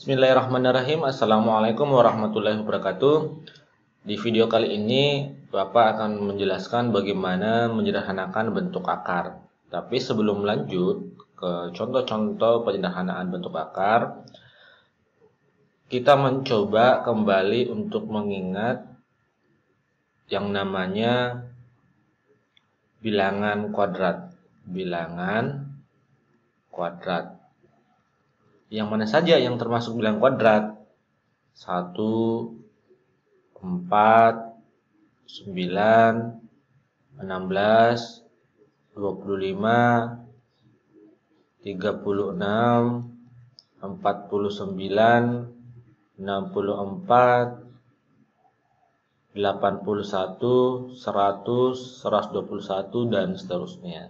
Bismillahirrahmanirrahim. Assalamualaikum warahmatullahi wabarakatuh. Di video kali ini Bapak akan menjelaskan bagaimana menyederhanakan bentuk akar. Tapi sebelum lanjut ke contoh-contoh penyederhanaan bentuk akar, kita mencoba kembali untuk mengingat yang namanya bilangan kuadrat. Bilangan kuadrat. Yang mana saja yang termasuk bilangan kuadrat? 1, 4, 9, 16, 25, 36, 49, 64, 81, 100, 121, dan seterusnya.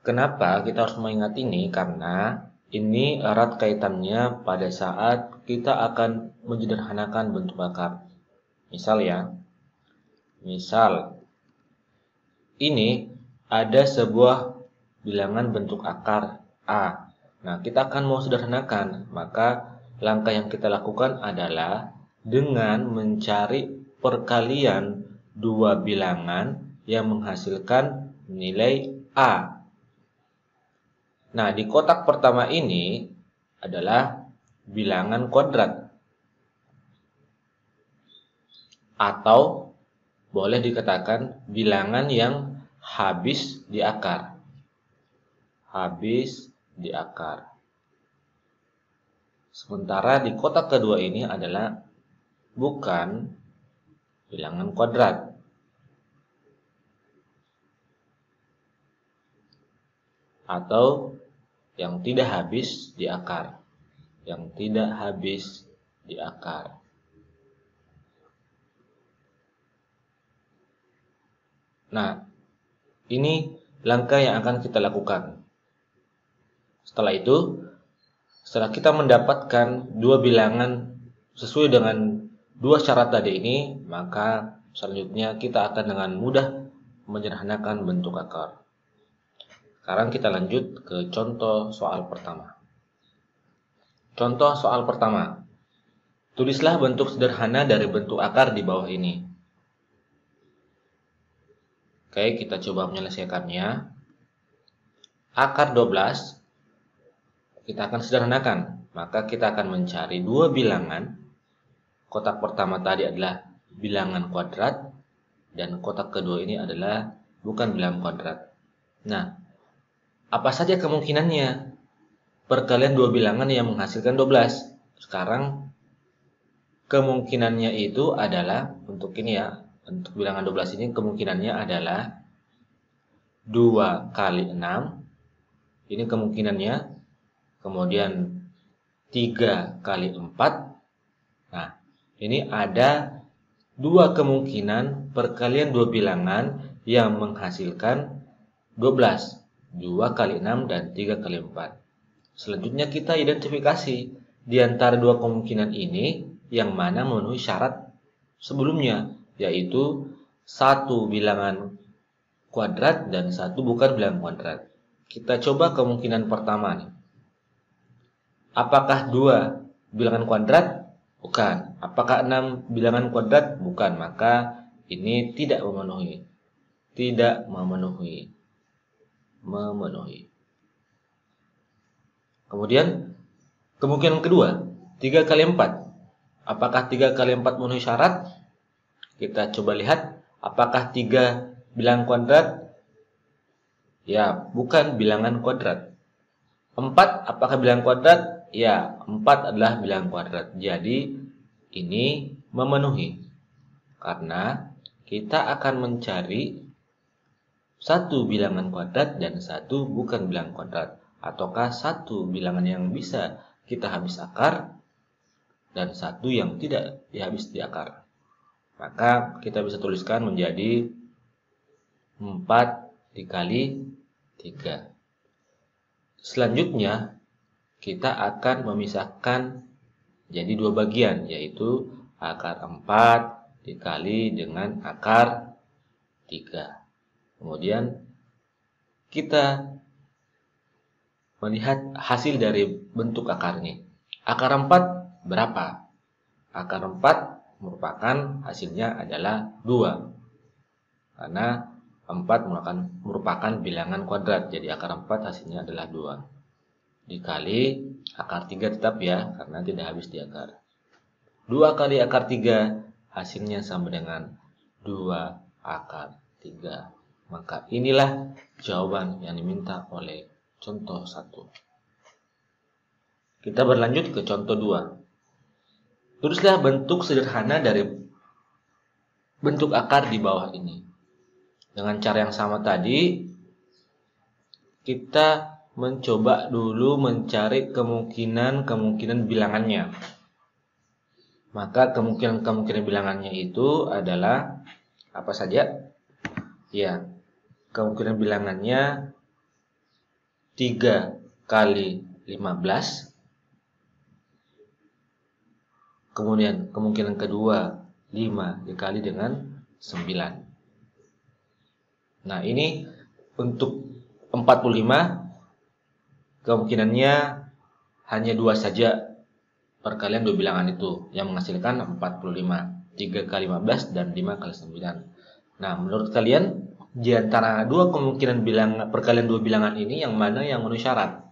Kenapa kita harus mengingat ini? Karena ini erat kaitannya pada saat kita akan menyederhanakan bentuk akar. Misal ini ada sebuah bilangan bentuk akar A. Nah, kita akan mau sederhanakan, maka langkah yang kita lakukan adalah dengan mencari perkalian dua bilangan yang menghasilkan nilai A. Nah, di kotak pertama ini adalah bilangan kuadrat. Atau boleh dikatakan bilangan yang habis di akar. Habis di akar. Sementara di kotak kedua ini adalah bukan bilangan kuadrat. Atau yang tidak habis di akar. Yang tidak habis di akar. Nah, ini langkah yang akan kita lakukan. Setelah itu, setelah kita mendapatkan dua bilangan sesuai dengan dua syarat tadi ini, maka selanjutnya kita akan dengan mudah menyederhanakan bentuk akar. Sekarang kita lanjut ke contoh soal pertama. Contoh soal pertama. Tulislah bentuk sederhana dari bentuk akar di bawah ini. Oke, kita coba menyelesaikannya. Akar 12 kita akan sederhanakan. Maka kita akan mencari dua bilangan. Kotak pertama tadi adalah bilangan kuadrat. Dan kotak kedua ini adalah bukan bilangan kuadrat. Nah, apa saja kemungkinannya perkalian dua bilangan yang menghasilkan 12? Sekarang kemungkinannya itu adalah untuk ini untuk bilangan 12 ini kemungkinannya adalah 2 kali 6. Ini kemungkinannya. Kemudian 3 kali 4. Nah, ini ada dua kemungkinan perkalian dua bilangan yang menghasilkan 12. 2 kali 6 dan 3 kali 4. Selanjutnya kita identifikasi di antara dua kemungkinan ini yang mana memenuhi syarat sebelumnya, yaitu satu bilangan kuadrat dan satu bukan bilangan kuadrat. Kita coba kemungkinan pertama nih. Apakah 2 bilangan kuadrat? Bukan. Apakah 6 bilangan kuadrat? Bukan. Maka ini tidak memenuhi. Tidak memenuhi. Kemudian kemungkinan kedua, 3 kali 4. Apakah 3 kali 4 memenuhi syarat? Kita coba lihat, apakah 3 bilangan kuadrat? Ya, bukan bilangan kuadrat. 4 apakah bilangan kuadrat? Ya, 4 adalah bilangan kuadrat. Jadi ini memenuhi. Karena kita akan mencari satu bilangan kuadrat dan satu bukan bilangan kuadrat. Ataukah satu bilangan yang bisa kita habis akar dan satu yang tidak dihabis di akar. Maka kita bisa tuliskan menjadi 4 dikali 3. Selanjutnya kita akan memisahkan jadi dua bagian, yaitu akar 4 dikali dengan akar 3. Kemudian kita melihat hasil dari bentuk akarnya. Akar 4 berapa? Akar 4 merupakan hasilnya adalah 2. Karena 4 merupakan bilangan kuadrat. Jadi akar 4 hasilnya adalah 2. Dikali akar 3 tetap ya, karena tidak habis di akar. 2 kali akar 3 hasilnya sama dengan 2 akar 3. Maka inilah jawaban yang diminta oleh contoh 1. Kita berlanjut ke contoh 2. Tulislah bentuk sederhana dari bentuk akar di bawah ini. Dengan cara yang sama tadi, kita mencoba dulu mencari kemungkinan bilangannya. Maka kemungkinan bilangannya itu adalah apa saja? Ya, kemungkinan bilangannya 3 kali 15. Kemudian kemungkinan kedua 5 dikali dengan 9. Nah, ini untuk 45 kemungkinannya hanya 2 saja perkalian 2 bilangan itu yang menghasilkan 45. 3 kali 15 dan 5 kali 9. Nah, menurut kalian di antara dua kemungkinan perkalian 2 bilangan ini yang mana yang memenuhi syarat?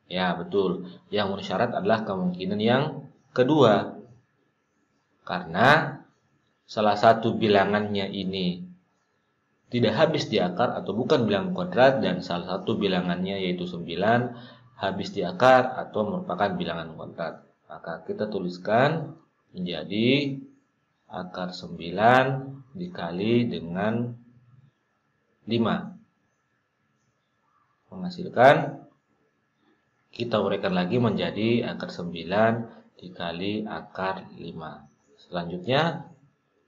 Ya, betul. Yang memenuhi syarat adalah kemungkinan yang kedua. Karena salah satu bilangannya ini tidak habis di akar atau bukan bilangan kuadrat, dan salah satu bilangannya yaitu 9 habis di akar atau merupakan bilangan kuadrat. Maka kita tuliskan menjadi akar 9 dikali dengan 5. Menghasilkan, kita uraikan lagi menjadi akar 9 dikali akar 5. Selanjutnya,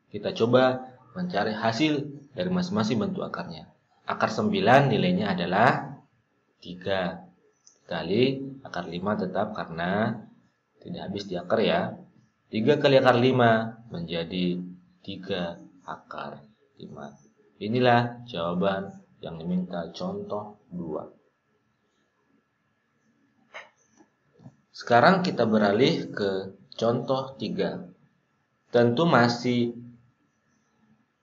kita coba mencari hasil dari masing-masing bentuk akarnya. Akar 9 nilainya adalah 3 kali akar 5 tetap karena tidak habis di akar ya. 3 kali akar 5 menjadi 3 akar 5. Inilah jawaban yang diminta contoh 2. Sekarang kita beralih ke contoh 3. Tentu masih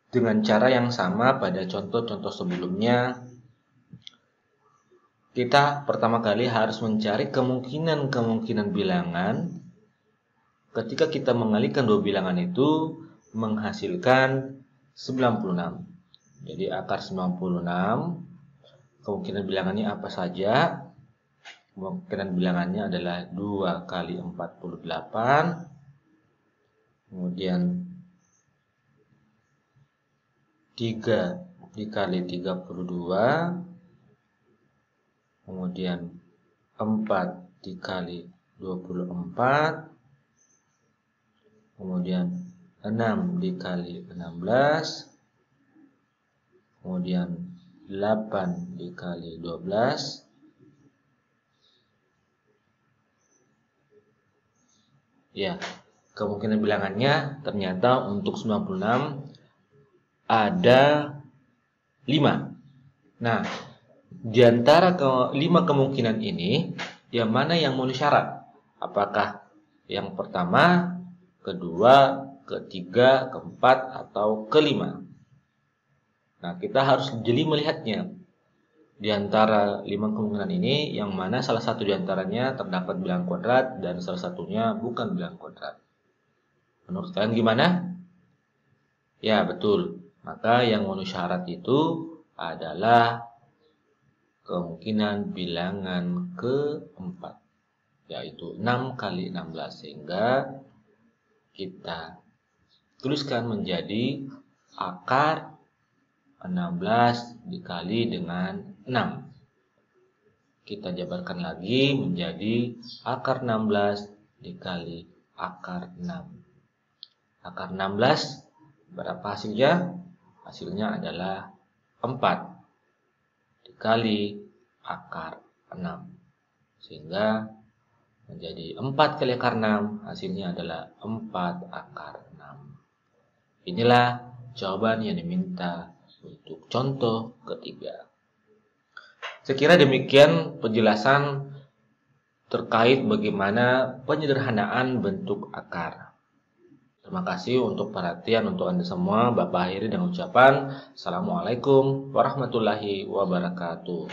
dengan cara yang sama pada contoh-contoh sebelumnya. Kita pertama kali harus mencari kemungkinan bilangan ketika kita mengalihkan 2 bilangan itu menghasilkan 96. Jadi akar 96, kemungkinan bilangannya apa saja? Kemungkinan bilangannya adalah 2 kali 48, kemudian 3 dikali 32, kemudian 4 dikali 24, kemudian 6 dikali 16, kemudian 8 dikali 12, ya, kemungkinan bilangannya ternyata untuk 96 ada 5. Nah, di antara 5 kemungkinan ini, yang mana yang memenuhi syarat? Apakah yang pertama, kedua, ketiga, keempat, atau kelima? Nah, kita harus jeli melihatnya. Di antara 5 kemungkinan ini, yang mana salah satu di antaranya terdapat bilangan kuadrat dan salah satunya bukan bilangan kuadrat. Menurut kalian gimana? Ya, betul. Maka yang memenuhi syarat itu adalah kemungkinan bilangan keempat, yaitu 6 kali 16. Sehingga kita tuliskan menjadi akar 16 dikali dengan 6. Kita jabarkan lagi menjadi akar 16 dikali akar 6. Akar 16 berapa hasilnya? Hasilnya adalah 4 dikali akar 6. Sehingga menjadi 4 kali akar 6, hasilnya adalah 4 akar 6. Inilah jawaban yang diminta untuk contoh ketiga. Saya kira demikian penjelasan terkait bagaimana penyederhanaan bentuk akar. Terima kasih untuk perhatian untuk Anda semua. Bapak akhiri dengan ucapan Assalamualaikum warahmatullahi wabarakatuh.